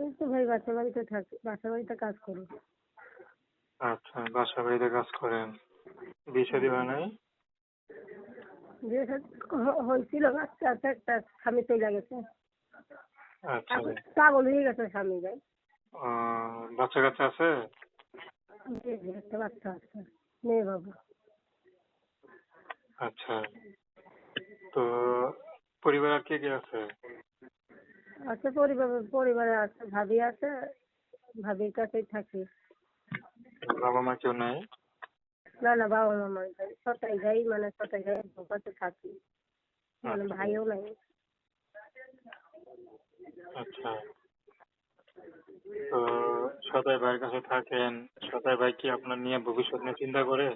এই তো ভাই বাসা বাড়িতে থাকি, বাসা বাড়িতে কাজ করি। আচ্ছা, বাসা বাড়িতে কাজ করেন। বিয়ে শাদী হয় নাই? বিয়ে শাদী হয়েছিল, বাচ্চা আছে একটা, স্বামী চলে গেছে। আচ্ছা। এখন পাগল হয়ে গেছে স্বামী ভাই। বাচ্চা কাচ্চা আছে? জি জি, একটা বাচ্চা আছে, মেয়ে বাবু। আচ্ছা। তো পরিবার আর কে কে আছে? আছে পরিবারে আছে, ভাবি আছে, ভাবির কাছেই থাকি। বাবা মা কেউ নাই? না না, বাবা মা মারা যায়, ছটাই যাই, মানে ছটাই যাই কাছে থাকি, মানে আচ্ছা। ভাইও নাই। আচ্ছা। তো সদাই ভাইয়ের কাছে থাকেন, সদাই ভাই কি আপনার নিয়ে ভবিষ্যৎ নিয়ে চিন্তা করে?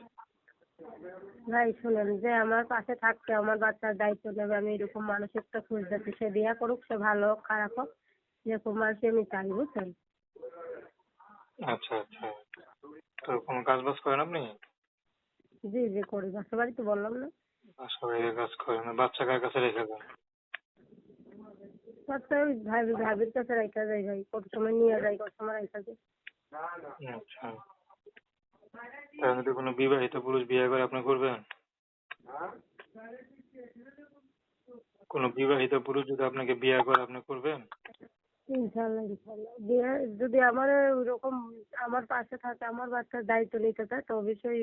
ভাই শুনেন, যে আমার পাশে থাকতে আমার বাচ্চার দায়িত্ব নেবে, আমি এরকম মানুষ একটা খুঁজতেছি। সে বিয়া করুক, সে ভালো হোক খারাপ হোক, যেরকম মানুষ আমি চাই, বুঝছেন। আচ্ছা আচ্ছা। তো কোনো কাজ বাজ করেন আপনি? জি জি করি, বাসা বাড়ি তো বললাম না। বাসা বাড়িতে কাজ করেন, বাচ্চা কার কাছে রেখে দেন? বাচ্চা ওই ভাবির কাছে রাখা যায় ভাই, কত সময় নিয়ে যাই, কত সময় রাখা যায়। আচ্ছা। তাহলে যদি কোনো বিবাহিত পুরুষ বিয়ে করে আপনি করবেন? কোনো বিবাহিত পুরুষ যদি আপনাকে বিয়ে করে আপনি করবেন? ইনশাল্লাহ ইনশাল্লাহ, বিয়ে যদি আমার ওইরকম আমার পাশে থাকে, আমার বাচ্চার দায়িত্ব নিতে চায়, তো অবশ্যই